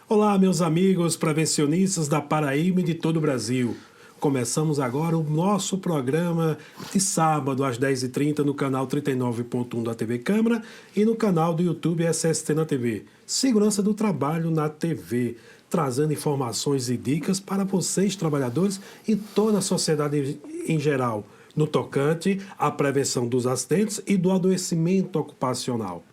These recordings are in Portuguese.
Olá, meus amigos prevencionistas da Paraíba e de todo o Brasil. Começamos agora o nosso programa de sábado às 10h30 no canal 39.1 da TV Câmara e no canal do YouTube SST na TV. Segurança do Trabalho na TV, trazendo informações e dicas para vocês, trabalhadores, e toda a sociedade em geral, no tocante à prevenção dos acidentes e do adoecimento ocupacional.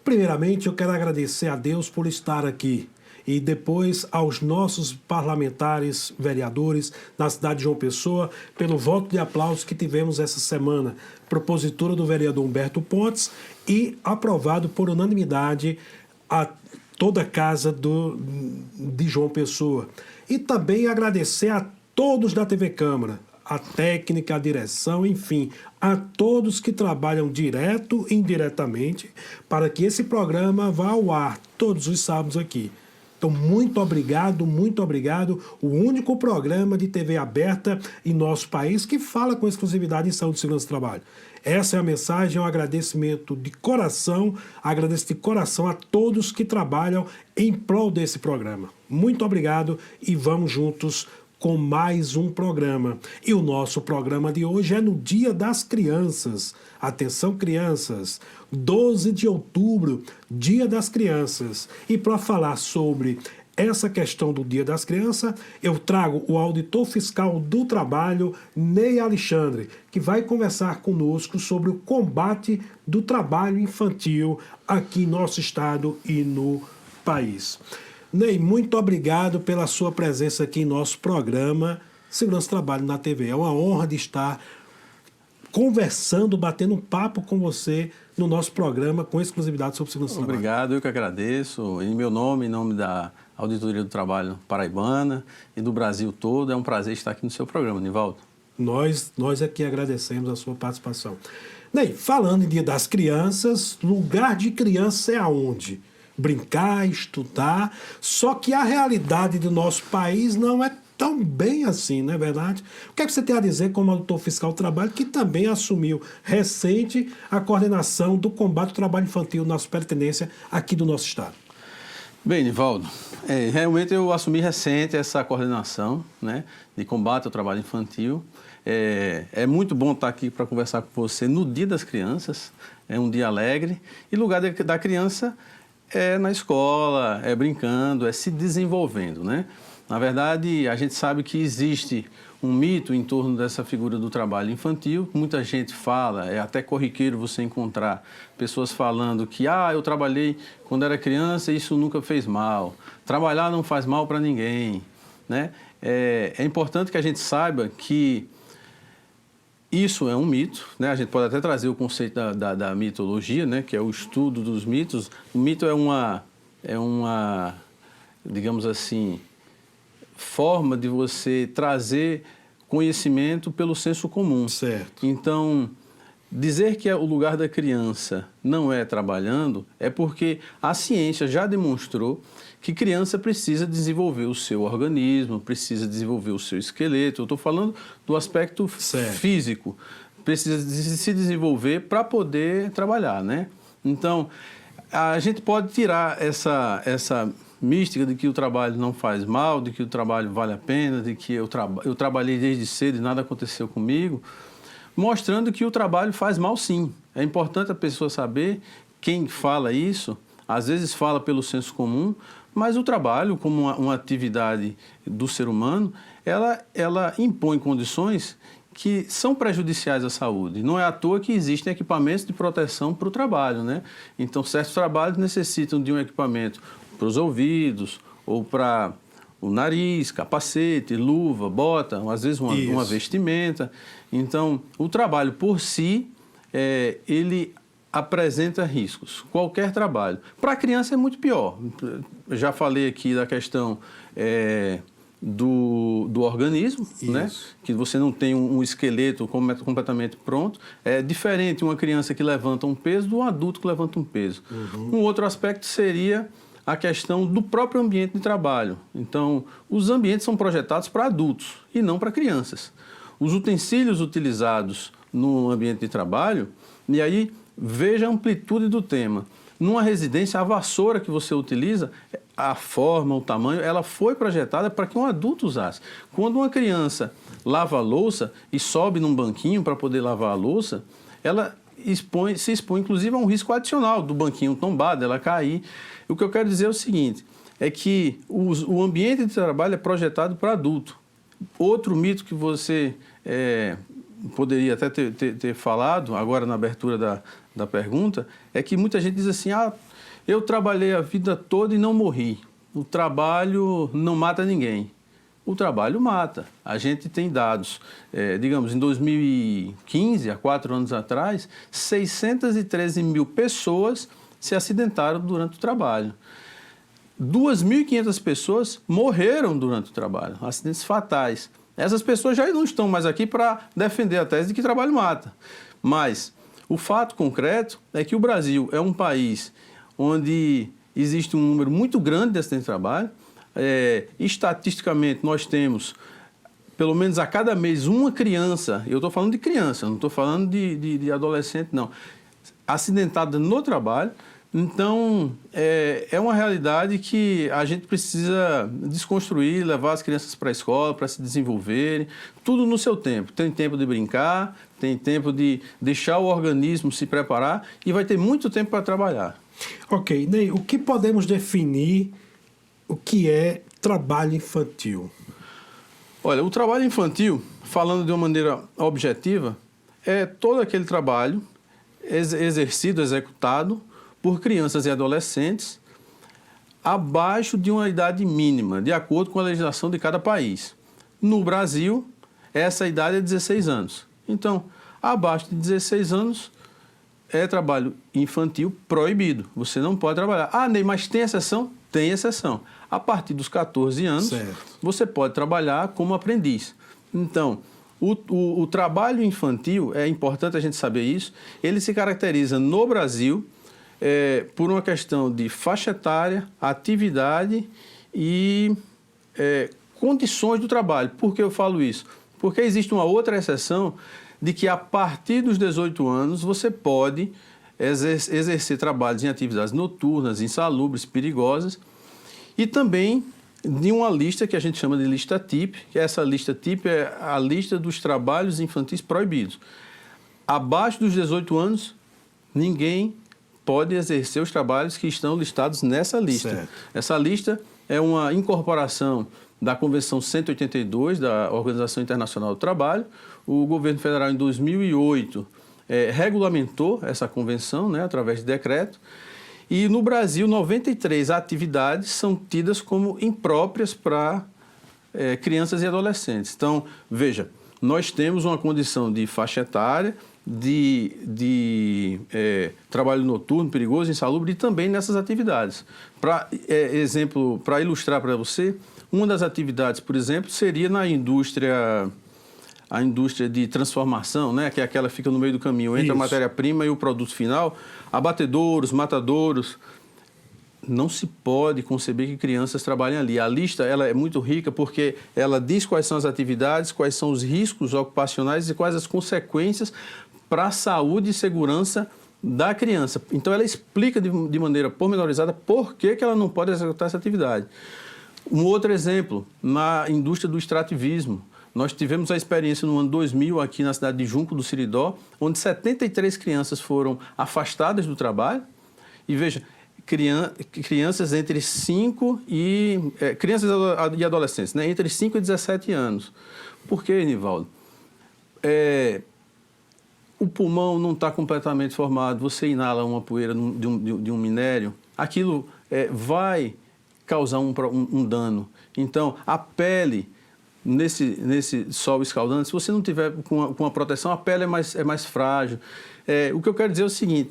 Primeiramente, eu quero agradecer a Deus por estar aqui. E depois aos nossos parlamentares, vereadores na cidade de João Pessoa, pelo voto de aplauso que tivemos essa semana, propositura do vereador Humberto Pontes e aprovado por unanimidade a toda a casa de João Pessoa. E também agradecer a todos da TV Câmara, a técnica, a direção, enfim, a todos que trabalham direto e indiretamente para que esse programa vá ao ar todos os sábados aqui. Então, muito obrigado, o único programa de TV aberta em nosso país que fala com exclusividade em saúde e segurança do trabalho. Essa é a mensagem, um agradecimento de coração, agradeço de coração a todos que trabalham em prol desse programa. Muito obrigado e vamos juntos com mais um programa. E o nosso programa de hoje é no Dia das Crianças. Atenção, crianças, 12 de outubro, Dia das Crianças. E para falar sobre essa questão do Dia das Crianças, eu trago o auditor fiscal do trabalho, Ney Alexandre, que vai conversar conosco sobre o combate do trabalho infantil aqui em nosso estado e no país. Ney, muito obrigado pela sua presença aqui em nosso programa Segurança do Trabalho na TV. É uma honra de estar conversando, batendo um papo com você no nosso programa com exclusividade sobre segurança do trabalho. Obrigado, eu que agradeço. Em meu nome, em nome da Auditoria do Trabalho Paraibana e do Brasil todo, é um prazer estar aqui no seu programa, Nivaldo. Nós aqui agradecemos a sua participação. Ney, falando em Dia das Crianças, lugar de criança é aonde? Brincar, estudar, só que a realidade do nosso país não é tão bem assim, não é verdade? O que é que você tem a dizer como auditor fiscal do trabalho, que também assumiu recente a coordenação do combate ao trabalho infantil na superintendência aqui do nosso estado? Bem, Nivaldo, realmente eu assumi recente essa coordenação, né, de combate ao trabalho infantil. É muito bom estar aqui para conversar com você no Dia das Crianças, é um dia alegre, e lugar da criança é na escola, é brincando, é se desenvolvendo, né? Na verdade, a gente sabe que existe um mito em torno dessa figura do trabalho infantil. Muita gente fala, é até corriqueiro você encontrar pessoas falando que eu trabalhei quando era criança e isso nunca fez mal. Trabalhar não faz mal para ninguém, né? É importante que a gente saiba que isso é um mito, né? A gente pode até trazer o conceito da mitologia, né? Que é o estudo dos mitos. O mito é uma, digamos assim, forma de você trazer conhecimento pelo senso comum. Certo. Então, dizer que o lugar da criança não é trabalhando é porque a ciência já demonstrou que criança precisa desenvolver o seu organismo, precisa desenvolver o seu esqueleto. Eu estou falando do aspecto físico. Precisa se desenvolver para poder trabalhar, né? Então, a gente pode tirar essa mística de que o trabalho não faz mal, de que o trabalho vale a pena, de que eu trabalhei desde cedo e nada aconteceu comigo, mostrando que o trabalho faz mal sim. É importante a pessoa saber, quem fala isso, às vezes fala pelo senso comum, mas o trabalho, como uma atividade do ser humano, ela impõe condições que são prejudiciais à saúde. Não é à toa que existem equipamentos de proteção para o trabalho, né? Então, certos trabalhos necessitam de um equipamento para os ouvidos ou para o nariz, capacete, luva, bota, às vezes uma vestimenta. Então, o trabalho por si, ele apresenta riscos, qualquer trabalho. Para a criança é muito pior. Eu já falei aqui da questão do organismo, né? Que você não tem um esqueleto completamente pronto. É diferente uma criança que levanta um peso do adulto que levanta um peso. Um outro aspecto seria a questão do próprio ambiente de trabalho. Então, os ambientes são projetados para adultos e não para crianças. Os utensílios utilizados no ambiente de trabalho, e aí veja a amplitude do tema. Numa residência, a vassoura que você utiliza, a forma, o tamanho, ela foi projetada para que um adulto usasse. Quando uma criança lava a louça e sobe num banquinho para poder lavar a louça, ela se expõe inclusive a um risco adicional do banquinho tombar, dela cair. O que eu quero dizer é o seguinte, é que o ambiente de trabalho é projetado para adulto. Outro mito que você poderia até ter falado, agora na abertura da pergunta, é que muita gente diz assim, eu trabalhei a vida toda e não morri. O trabalho não mata ninguém. O trabalho mata. A gente tem dados, digamos, em 2015, há 4 anos atrás, 613 mil pessoas se acidentaram durante o trabalho. 2.500 pessoas morreram durante o trabalho, acidentes fatais. Essas pessoas já não estão mais aqui para defender a tese de que trabalho mata. Mas o fato concreto é que o Brasil é um país onde existe um número muito grande de acidentes de trabalho. Estatisticamente, nós temos, pelo menos a cada mês, uma criança, eu estou falando de criança, não estou falando de adolescente, não, acidentada no trabalho. Então, é uma realidade que a gente precisa desconstruir, levar as crianças para a escola, para se desenvolverem, tudo no seu tempo. Tem tempo de brincar, tem tempo de deixar o organismo se preparar e vai ter muito tempo para trabalhar. Ok, Ney, o que podemos definir o que é trabalho infantil? Olha, o trabalho infantil, falando de uma maneira objetiva, é todo aquele trabalho exercido, executado por crianças e adolescentes abaixo de uma idade mínima, de acordo com a legislação de cada país. No Brasil, essa idade é 16 anos. Então, abaixo de 16 anos é trabalho infantil proibido. Você não pode trabalhar. Ney, mas tem exceção? Tem exceção. A partir dos 14 anos, certo, você pode trabalhar como aprendiz. Então, o trabalho infantil, é importante a gente saber isso, ele se caracteriza no Brasil por uma questão de faixa etária, atividade e condições do trabalho. Por que eu falo isso? Porque existe uma outra exceção de que a partir dos 18 anos você pode exercer trabalhos em atividades noturnas, insalubres, perigosas, e também de uma lista que a gente chama de lista TIP, que essa lista TIP é a lista dos trabalhos infantis proibidos. Abaixo dos 18 anos, ninguém pode exercer os trabalhos que estão listados nessa lista. Certo. Essa lista é uma incorporação da Convenção 182 da Organização Internacional do Trabalho. O governo federal, em 2008, regulamentou essa convenção, né, através de decreto. E no Brasil, 93 atividades são tidas como impróprias para crianças e adolescentes. Então, veja, nós temos uma condição de faixa etária, de trabalho noturno, perigoso, insalubre, e também nessas atividades. Para ilustrar para você, uma das atividades, por exemplo, seria a indústria de transformação, né, que é aquela que fica no meio do caminho entre a matéria-prima e o produto final. Abatedouros, matadouros. Não se pode conceber que crianças trabalhem ali. A lista ela é muito rica porque ela diz quais são as atividades, quais são os riscos ocupacionais e quais as consequências para a saúde e segurança da criança. Então, ela explica de maneira pormenorizada por que ela não pode executar essa atividade. Um outro exemplo, na indústria do extrativismo. Nós tivemos a experiência no ano 2000 aqui na cidade de Junco do Siridó, onde 73 crianças foram afastadas do trabalho. E veja, crianças entre 5 e... crianças e adolescentes, né? Entre 5 e 17 anos. Por quê, Nivaldo? O pulmão não está completamente formado, você inala uma poeira de um minério, aquilo vai causar um dano. Então, a pele... Nesse sol escaldante, se você não tiver com a proteção, a pele é mais frágil. O que eu quero dizer é o seguinte,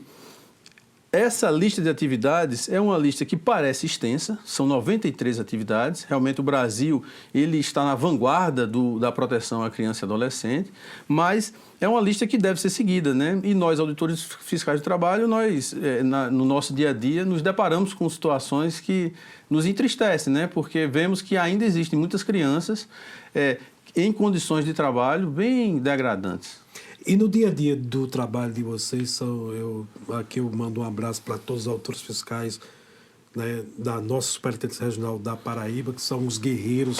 essa lista de atividades é uma lista que parece extensa, são 93 atividades, realmente o Brasil ele está na vanguarda da proteção à criança e adolescente, mas é uma lista que deve ser seguida, né? E nós, auditores fiscais de trabalho, no nosso dia a dia, nos deparamos com situações que nos entristecem, né? Porque vemos que ainda existem muitas crianças em condições de trabalho bem degradantes. E no dia a dia do trabalho de vocês, aqui eu mando um abraço para todos os autores fiscais, né, da nossa Superintendência Regional da Paraíba, que são os guerreiros,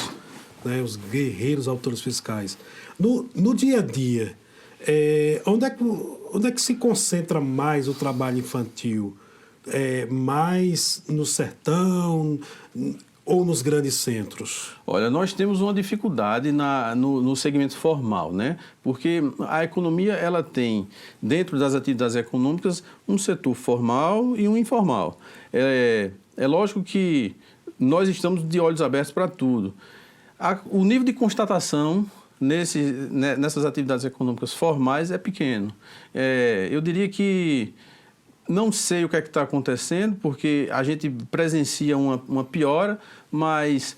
né, os guerreiros autores fiscais. No dia a dia, onde é que se concentra mais o trabalho infantil? Mais no sertão ou nos grandes centros? Olha, nós temos uma dificuldade no segmento formal, né? Porque a economia ela tem, dentro das atividades econômicas, um setor formal e um informal. É lógico que nós estamos de olhos abertos para tudo. O nível de constatação nessas atividades econômicas formais é pequeno. Eu diria que não sei o que é que está acontecendo, porque a gente presencia uma piora, mas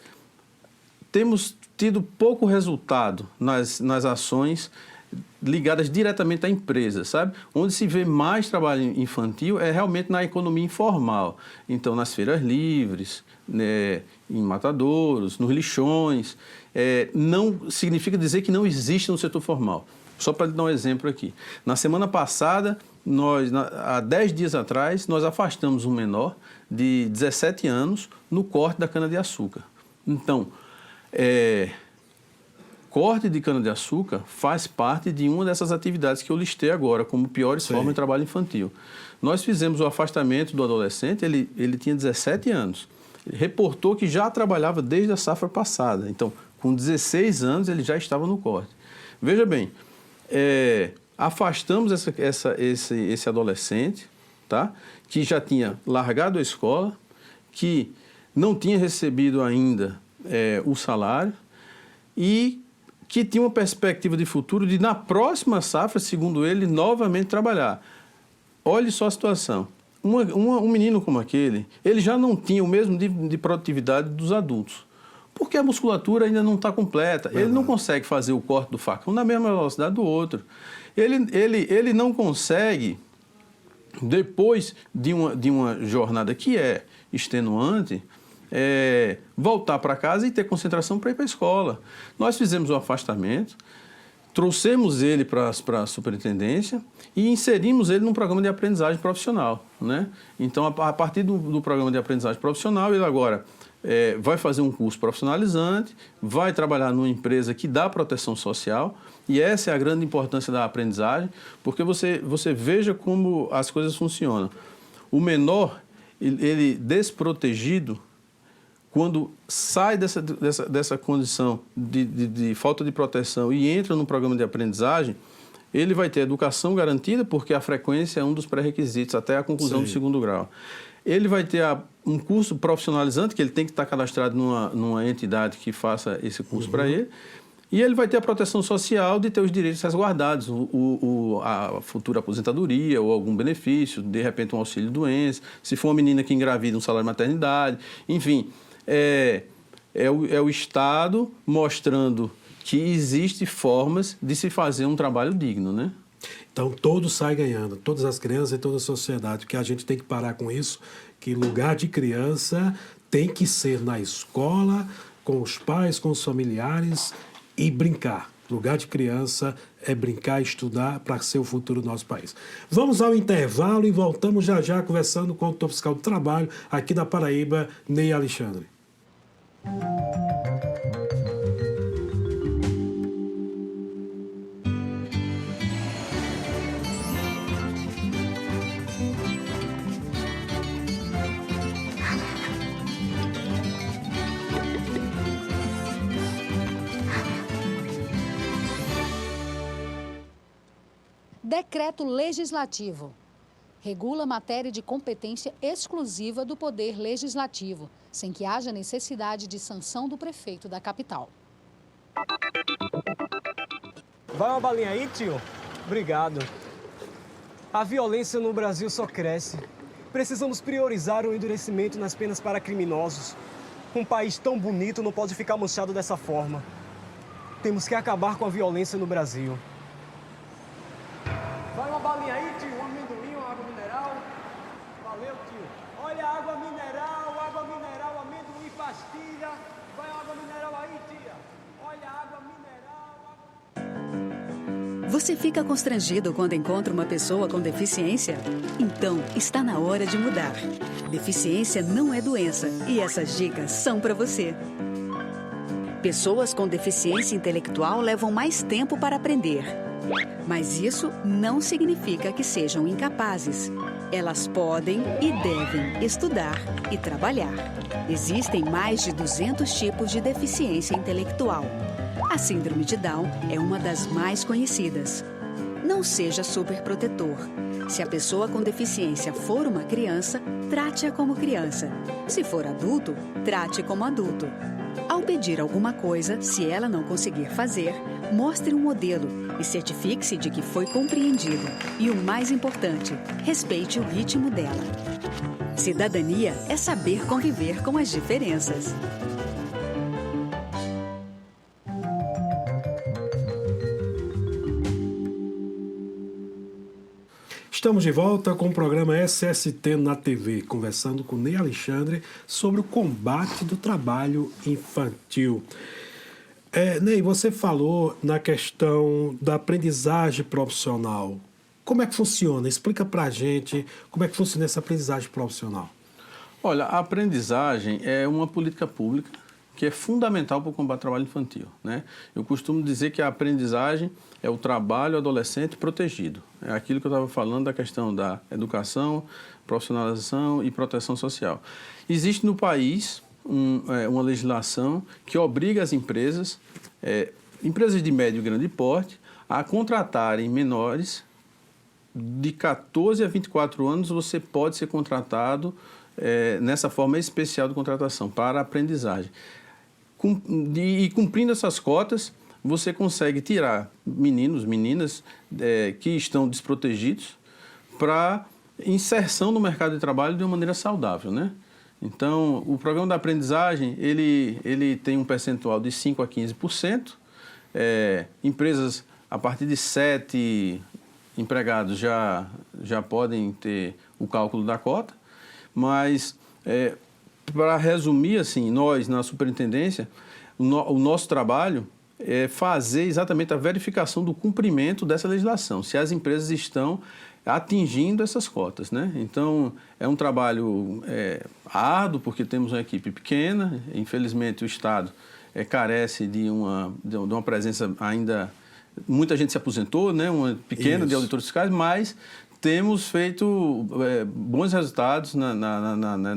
temos tido pouco resultado nas ações ligadas diretamente à empresa, sabe? Onde se vê mais trabalho infantil é realmente na economia informal. Então, nas feiras livres, né, em matadouros, nos lixões. Não significa dizer que não existe no setor formal. Só para dar um exemplo aqui. Na semana passada, há 10 dias atrás, nós afastamos um menor de 17 anos no corte da cana-de-açúcar. Então, corte de cana-de-açúcar faz parte de uma dessas atividades que eu listei agora, como piores formas de trabalho infantil. Nós fizemos o afastamento do adolescente, ele tinha 17 anos. Ele reportou que já trabalhava desde a safra passada. Então, com 16 anos, ele já estava no corte. Veja bem, afastamos esse adolescente, tá? Que já tinha largado a escola, que não tinha recebido ainda o salário e que tinha uma perspectiva de futuro de, na próxima safra, segundo ele, novamente trabalhar. Olhe só a situação. Um menino como aquele, ele já não tinha o mesmo nível de produtividade dos adultos, porque a musculatura ainda não está completa. Ele não consegue fazer o corte do facão na mesma velocidade do outro. Ele não consegue, depois de uma jornada que é extenuante, voltar para casa e ter concentração para ir para a escola. Nós fizemos o afastamento, trouxemos ele para a superintendência e inserimos ele num programa de aprendizagem profissional, né? Então, a partir do programa de aprendizagem profissional, ele agora vai fazer um curso profissionalizante, vai trabalhar numa empresa que dá proteção social, e essa é a grande importância da aprendizagem, porque você veja como as coisas funcionam. O menor, ele desprotegido, quando sai dessa condição de falta de proteção e entra no programa de aprendizagem, ele vai ter educação garantida, porque a frequência é um dos pré-requisitos até a conclusão do segundo grau. Ele vai ter um curso profissionalizante, que ele tem que estar cadastrado numa entidade que faça esse curso para ele, e ele vai ter a proteção social de ter os direitos resguardados, a futura aposentadoria ou algum benefício, de repente um auxílio-doença, se for uma menina que engravida, um salário de maternidade, enfim. É o Estado mostrando que existem formas de se fazer um trabalho digno, né? Então, todos saem ganhando, todas as crianças e toda a sociedade, porque a gente tem que parar com isso, que lugar de criança tem que ser na escola, com os pais, com os familiares e brincar. Lugar de criança é brincar, estudar para ser o futuro do nosso país. Vamos ao intervalo e voltamos já conversando com o auditor fiscal do trabalho aqui da Paraíba, Ney Alexandre. Decreto legislativo. Regula matéria de competência exclusiva do Poder Legislativo, sem que haja necessidade de sanção do prefeito da capital. Vai uma balinha aí, tio? Obrigado. A violência no Brasil só cresce. Precisamos priorizar o endurecimento nas penas para criminosos. Um país tão bonito não pode ficar manchado dessa forma. Temos que acabar com a violência no Brasil. Vai uma balinha aí, tio? Um amendoim, uma água mineral? Valeu, tio. Olha a água mineral, amendoim, pastilha. Vai água mineral aí, tia. Olha a água mineral. Você fica constrangido quando encontra uma pessoa com deficiência? Então, está na hora de mudar. Deficiência não é doença e essas dicas são para você. Pessoas com deficiência intelectual levam mais tempo para aprender. Mas isso não significa que sejam incapazes. Elas podem e devem estudar e trabalhar. Existem mais de 200 tipos de deficiência intelectual. A síndrome de Down é uma das mais conhecidas. Não seja superprotetor. Se a pessoa com deficiência for uma criança, trate-a como criança. Se for adulto, trate como adulto. Ao pedir alguma coisa, se ela não conseguir fazer, mostre um modelo e certifique-se de que foi compreendido. E o mais importante, respeite o ritmo dela. Cidadania é saber conviver com as diferenças. Estamos de volta com o programa SST na TV, conversando com Ney Alexandre sobre o combate do trabalho infantil. Ney, você falou na questão da aprendizagem profissional. Como é que funciona? Explica para a gente como é que funciona essa aprendizagem profissional. Olha, a aprendizagem é uma política pública que é fundamental para o combate ao trabalho infantil, né? Eu costumo dizer que a aprendizagem é o trabalho adolescente protegido. É aquilo que eu estava falando da questão da educação, profissionalização e proteção social. Existe no país uma legislação que obriga as empresas, empresas de médio e grande porte, a contratarem menores de 14 a 24 anos. Você pode ser contratado nessa forma especial de contratação para a aprendizagem. E cumprindo essas cotas, você consegue tirar meninos, meninas que estão desprotegidos para inserção no mercado de trabalho de uma maneira saudável, né? Então, o programa da aprendizagem, ele tem um percentual de 5% a 15%. Empresas a partir de 7 empregados já podem ter o cálculo da cota, mas, para resumir, assim, nós, na superintendência, o nosso trabalho é fazer exatamente a verificação do cumprimento dessa legislação, se as empresas estão atingindo essas cotas, né? Então, é um trabalho árduo, porque temos uma equipe pequena. Infelizmente, o Estado carece de uma presença ainda... Muita gente se aposentou, né? Uma pequena de auditores fiscais, mas temos feito bons resultados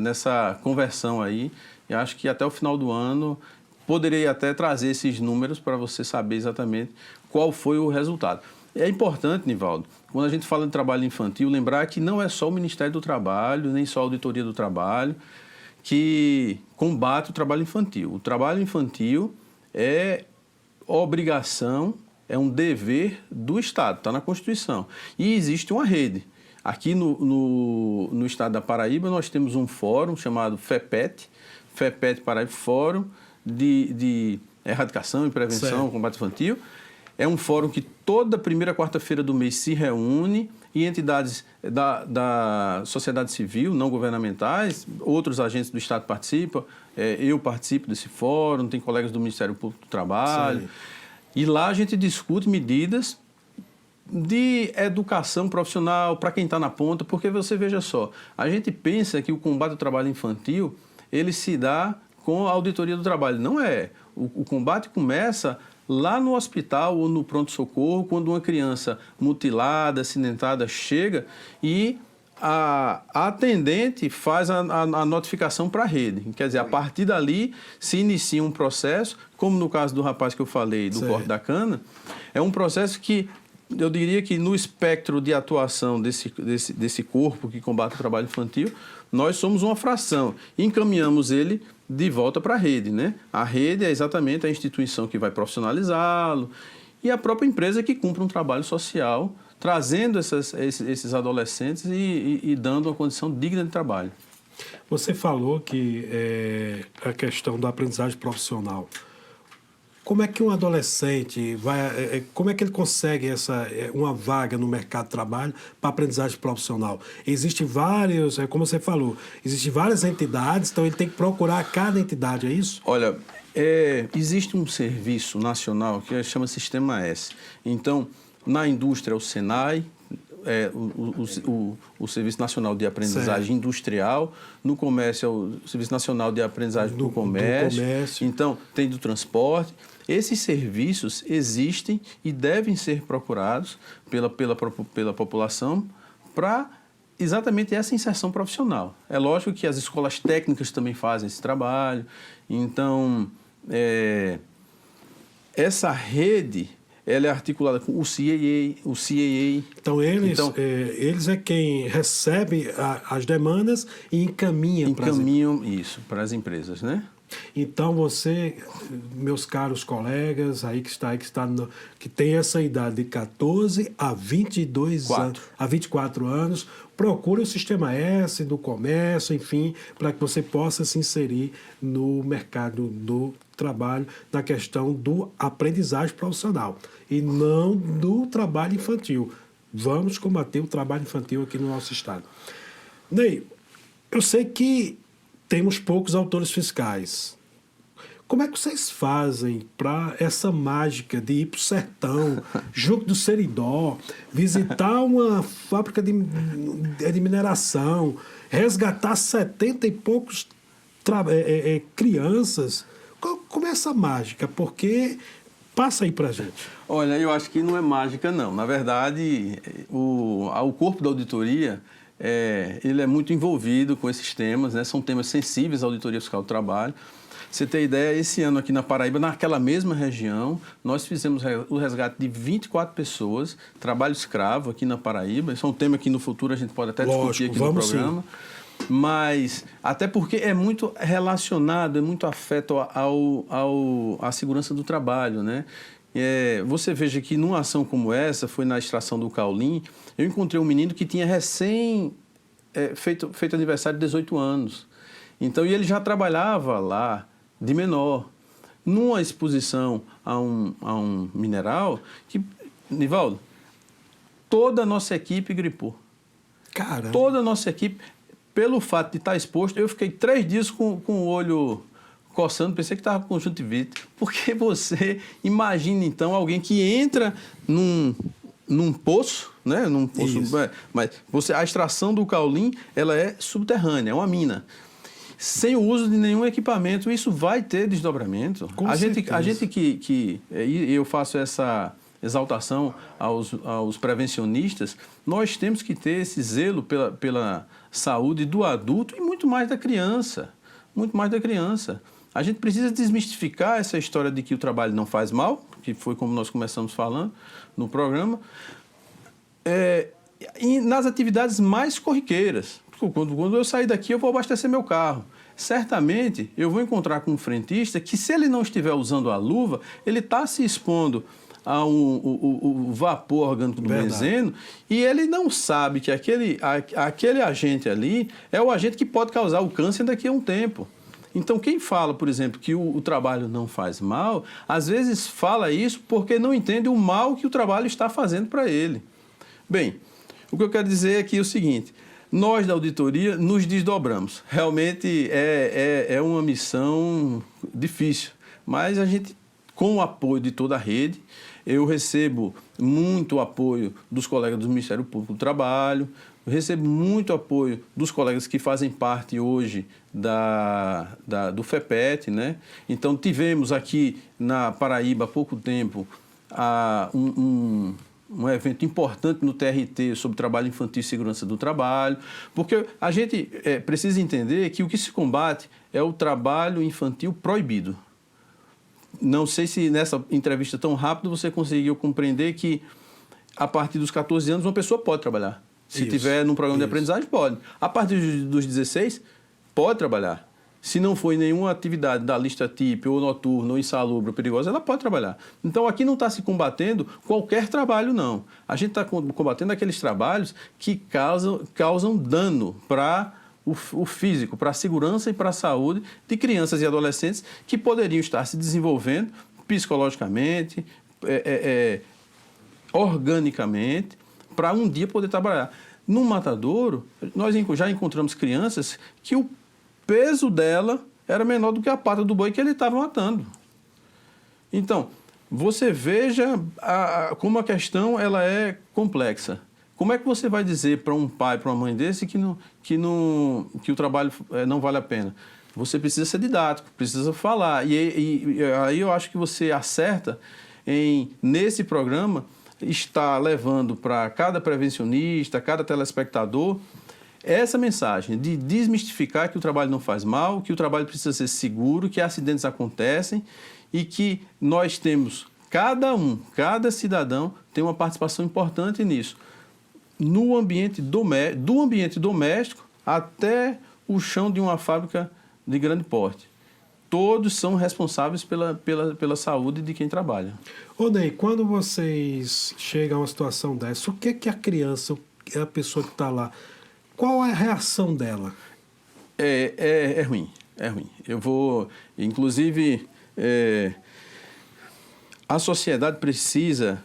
nessa conversão aí. E acho que até o final do ano poderei até trazer esses números para você saber exatamente qual foi o resultado. É importante, Nivaldo, quando a gente fala de trabalho infantil, lembrar que não é só o Ministério do Trabalho, nem só a Auditoria do Trabalho, que combate o trabalho infantil. O trabalho infantil é obrigação, é um dever do Estado, está na Constituição. E existe uma rede. Aqui no estado da Paraíba, nós temos um fórum chamado FEPET Paraíba Fórum de Erradicação e Prevenção ao Combate Infantil. É um fórum que toda primeira quarta-feira do mês se reúne e entidades da sociedade civil, não governamentais, outros agentes do Estado participam, eu participo desse fórum, tem colegas do Ministério Público do Trabalho. Sim. E lá a gente discute medidas de educação profissional para quem está na ponta, porque você veja só, a gente pensa que o combate ao trabalho infantil, ele se dá com a Auditoria do Trabalho. Não é. O combate começa lá no hospital ou no pronto-socorro, quando uma criança mutilada, acidentada chega e a atendente faz a notificação para a rede. Quer dizer, a partir dali se inicia um processo, como no caso do rapaz que eu falei, do corte da cana, é um processo que eu diria que no espectro de atuação desse corpo que combate o trabalho infantil, nós somos uma fração. Encaminhamos ele de volta para a rede, né? A rede é exatamente a instituição que vai profissionalizá-lo e a própria empresa que cumpre um trabalho social, trazendo esses adolescentes e dando uma condição digna de trabalho. Você falou que a questão da aprendizagem profissional. Como é que um adolescente como é que ele consegue uma vaga no mercado de trabalho para aprendizagem profissional? Existem vários, como você falou, existem várias entidades, então ele tem que procurar cada entidade, é isso? Olha, existe um serviço nacional que chama Sistema S. Então, Na indústria, o SENAI, o Serviço Nacional de Aprendizagem certo. Industrial. No comércio, é o Serviço Nacional de Aprendizagem do Comércio. Então, tem do transporte. Esses serviços existem e devem ser procurados pela população para exatamente essa inserção profissional. É lógico que as escolas técnicas também fazem esse trabalho. Então, essa rede, ela é articulada com o CAA. Então, eles é quem recebe as demandas e encaminham isso para as empresas, né? Então, você, meus caros colegas aí que tem essa idade de 14 a 24 anos, procure o Sistema S do comércio, enfim, para que você possa se inserir no mercado do trabalho, na questão do aprendizagem profissional e não do trabalho infantil. Vamos combater o trabalho infantil aqui no nosso estado. Ney, eu sei que temos poucos autores fiscais. Como é que vocês fazem para essa mágica de ir para o sertão, junto do Seridó, visitar uma fábrica de mineração, resgatar 70 e poucos crianças? Como é essa mágica? Porque passa aí para a gente. Olha, eu acho que não é mágica, não. Na verdade, o corpo da auditoria ele é muito envolvido com esses temas, né? São temas sensíveis à Auditoria Fiscal do Trabalho. Você tem ideia, esse ano aqui na Paraíba, naquela mesma região, nós fizemos o resgate de 24 pessoas, trabalho escravo aqui na Paraíba. Isso é um tema que no futuro a gente pode até discutir aqui no programa. Sim. Mas, até porque é muito relacionado, é muito afeto à segurança do trabalho, né? Você veja que numa ação como essa, foi na extração do caulim, eu encontrei um menino que tinha feito aniversário de 18 anos. Então, e ele já trabalhava lá de menor, numa exposição a um mineral que, Nivaldo, toda a nossa equipe gripou. Caramba. Toda a nossa equipe, pelo fato de estar exposto, eu fiquei 3 dias com o olho coçando, pensei que estava com conjuntivite. Porque você imagina, então, alguém que entra num poço, né? Num poço, mas a extração do caulim, ela é subterrânea, é uma mina. Sem o uso de nenhum equipamento, isso vai ter desdobramento. A gente que eu faço essa exaltação aos prevencionistas, nós temos que ter esse zelo pela saúde do adulto e muito mais da criança. Muito mais da criança. A gente precisa desmistificar essa história de que o trabalho não faz mal, que foi como nós começamos falando no programa, e nas atividades mais corriqueiras. Quando eu sair daqui, eu vou abastecer meu carro. Certamente, eu vou encontrar com um frentista que, se ele não estiver usando a luva, ele está se expondo o vapor orgânico do benzeno, e ele não sabe que aquele agente ali é o agente que pode causar o câncer daqui a um tempo. Então, quem fala, por exemplo, que o trabalho não faz mal, às vezes fala isso porque não entende o mal que o trabalho está fazendo para ele. Bem, o que eu quero dizer aqui é o seguinte: nós da auditoria nos desdobramos. Realmente é uma missão difícil, mas a gente, com o apoio de toda a rede, eu recebo muito apoio dos colegas do Ministério Público do Trabalho, eu recebo muito apoio dos colegas que fazem parte hoje do FEPET, né? Então, tivemos aqui na Paraíba há pouco tempo um evento importante no TRT sobre trabalho infantil e segurança do trabalho, porque a gente precisa entender que o que se combate é o trabalho infantil proibido. Não sei se nessa entrevista tão rápida você conseguiu compreender que a partir dos 14 anos uma pessoa pode trabalhar. Se tiver num programa de aprendizagem, pode. A partir dos 16, pode trabalhar. Se não for em nenhuma atividade da lista TIP, ou noturna, ou insalubre, ou perigosa, ela pode trabalhar. Então, aqui não está se combatendo qualquer trabalho, não. A gente está combatendo aqueles trabalhos que causam dano para o físico, para a segurança e para a saúde de crianças e adolescentes que poderiam estar se desenvolvendo psicologicamente, organicamente, para um dia poder trabalhar. No matadouro, nós já encontramos crianças que o peso dela era menor do que a pata do boi que ele estava matando. Então, você veja como a questão ela é complexa. Como é que você vai dizer para um pai, para uma mãe desse que o trabalho não vale a pena? Você precisa ser didático, precisa falar. E aí eu acho que você acerta nesse programa, estar levando para cada prevencionista, cada telespectador, essa mensagem de desmistificar que o trabalho não faz mal, que o trabalho precisa ser seguro, que acidentes acontecem e que nós temos, cada cidadão tem uma participação importante nisso. No ambiente do ambiente doméstico até o chão de uma fábrica de grande porte. Todos são responsáveis pela saúde de quem trabalha. Ô Ney, quando vocês chegam a uma situação dessa, o que a criança, a pessoa que está lá, qual é a reação dela? É ruim, é ruim. Eu vou, inclusive, a sociedade precisa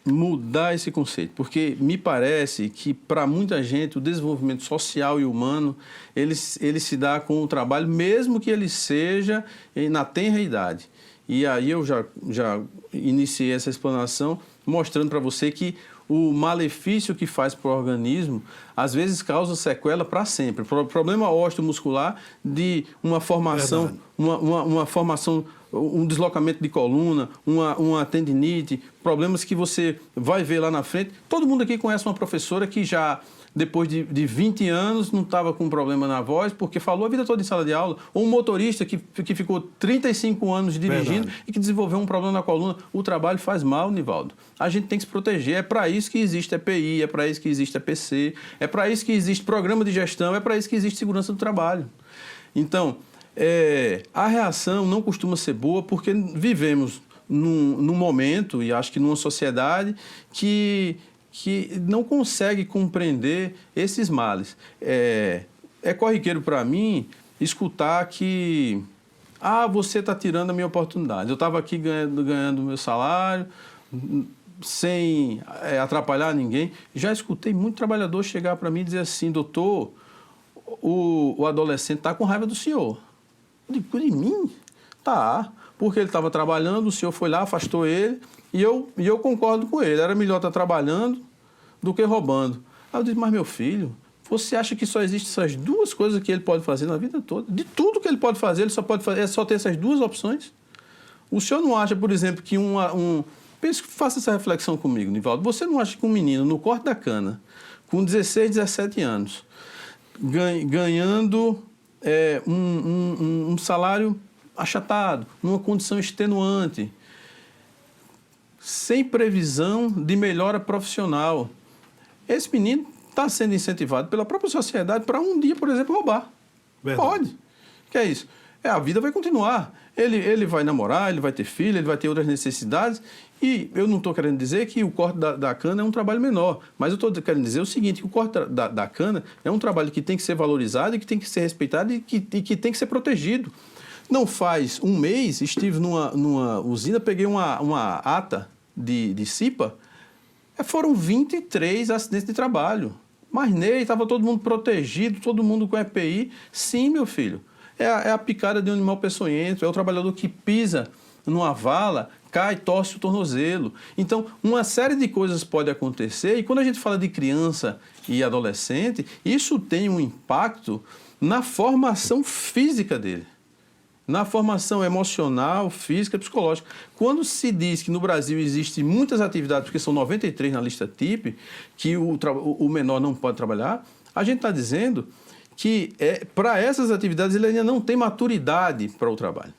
mudar esse conceito, porque me parece que para muita gente o desenvolvimento social e humano ele se dá com o trabalho, mesmo que ele seja na tenra idade. E aí eu já iniciei essa explanação mostrando para você que o malefício que faz para o organismo às vezes causa sequela para sempre. Problema osteomuscular de uma formação, uma formação, um deslocamento de coluna, uma tendinite, problemas que você vai ver lá na frente. Todo mundo aqui conhece uma professora que já, depois de 20 anos, não estava com problema na voz, porque falou a vida toda em sala de aula, ou um motorista que ficou 35 anos dirigindo e que desenvolveu um problema na coluna. O trabalho faz mal, Nivaldo. A gente tem que se proteger. É para isso que existe EPI, é para isso que existe EPC, é para isso que existe programa de gestão, é para isso que existe segurança do trabalho. Então, a reação não costuma ser boa porque vivemos num momento, e acho que numa sociedade que não consegue compreender esses males. É corriqueiro para mim escutar que você está tirando a minha oportunidade. Eu estava aqui ganhando meu salário, sem atrapalhar ninguém. Já escutei muito trabalhador chegar para mim e dizer assim: doutor, o adolescente está com raiva do senhor. Eu digo: de mim? Tá, porque ele estava trabalhando, o senhor foi lá, afastou ele, e eu concordo com ele. Era melhor estar trabalhando do que roubando. Aí eu disse: mas meu filho, você acha que só existem essas duas coisas que ele pode fazer na vida toda? De tudo que ele pode fazer, ele só tem essas duas opções? O senhor não acha, por exemplo, que faça essa reflexão comigo, Nivaldo. Você não acha que um menino no corte da cana, com 16, 17 anos, ganhando um salário achatado, numa condição extenuante, sem previsão de melhora profissional, esse menino está sendo incentivado pela própria sociedade para um dia, por exemplo, roubar? Verdade. Pode. Que é isso? A vida vai continuar. Ele vai namorar, ele vai ter filho, ele vai ter outras necessidades. E eu não estou querendo dizer que o corte da cana é um trabalho menor, mas eu estou querendo dizer o seguinte: que o corte da cana é um trabalho que tem que ser valorizado e que tem que ser respeitado e que tem que ser protegido. Não faz um mês, estive numa usina, peguei uma ata de CIPA, foram 23 acidentes de trabalho. Mas nele estava todo mundo protegido, todo mundo com EPI. Sim, meu filho, é a picada de um animal peçonhento, é o trabalhador que pisa numa vala, cai, torce o tornozelo. Então, uma série de coisas pode acontecer, e quando a gente fala de criança e adolescente, isso tem um impacto na formação física dele, na formação emocional, física e psicológica. Quando se diz que no Brasil existem muitas atividades, porque são 93 na lista TIP, que o menor não pode trabalhar, a gente está dizendo que para essas atividades ele ainda não tem maturidade para o trabalho.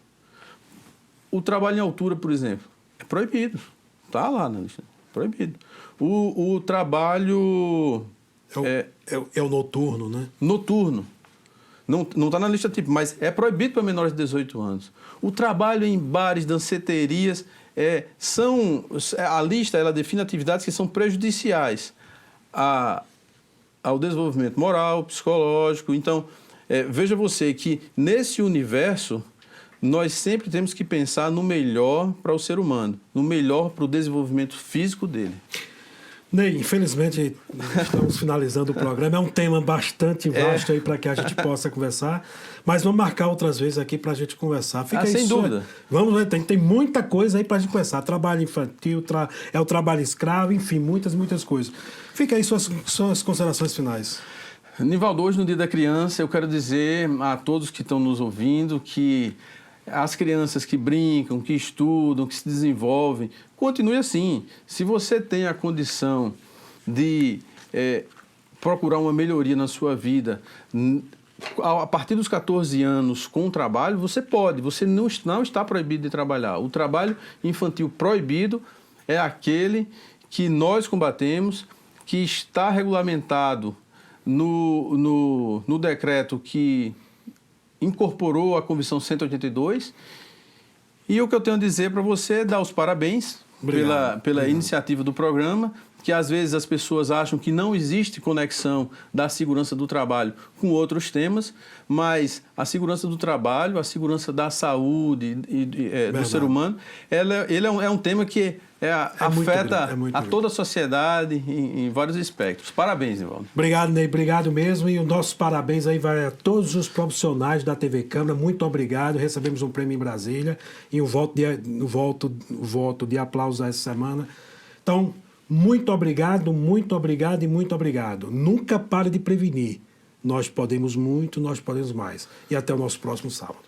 O trabalho em altura, por exemplo, é proibido. Está lá na lista. Proibido. O trabalho... É o noturno, né? Noturno. Não está na lista tipo, mas é proibido para menores de 18 anos. O trabalho em bares, danceterias, a lista ela define atividades que são prejudiciais ao desenvolvimento moral, psicológico. Então, veja você que nesse universo nós sempre temos que pensar no melhor para o ser humano, no melhor para o desenvolvimento físico dele. Ney, infelizmente estamos finalizando o programa. É um tema bastante vasto aí para que a gente possa conversar, mas vamos marcar outras vezes aqui para a gente conversar. Fica aí sem dúvida. Vamos ver, tem muita coisa aí para a gente conversar. Trabalho infantil, é o trabalho escravo, enfim, muitas coisas. Fica aí suas considerações finais. Nivaldo, hoje no Dia da Criança, eu quero dizer a todos que estão nos ouvindo que as crianças que brincam, que estudam, que se desenvolvem, continue assim. Se você tem a condição de procurar uma melhoria na sua vida, a partir dos 14 anos com o trabalho, você pode, você não está proibido de trabalhar. O trabalho infantil proibido é aquele que nós combatemos, que está regulamentado no decreto que incorporou a Convenção 182. E o que eu tenho a dizer para você é dar os parabéns pela iniciativa do programa, que às vezes as pessoas acham que não existe conexão da segurança do trabalho com outros temas, mas a segurança do trabalho, a segurança da saúde do ser humano, ele é um tema que afeta a toda a sociedade em vários aspectos. Parabéns, Nivaldo. Obrigado, Ney. Obrigado mesmo. E o nosso parabéns aí vai a todos os profissionais da TV Câmara. Muito obrigado. Recebemos um prêmio em Brasília e um voto de aplausos essa semana. Então, muito obrigado. Nunca pare de prevenir. Nós podemos muito, nós podemos mais. E até o nosso próximo sábado.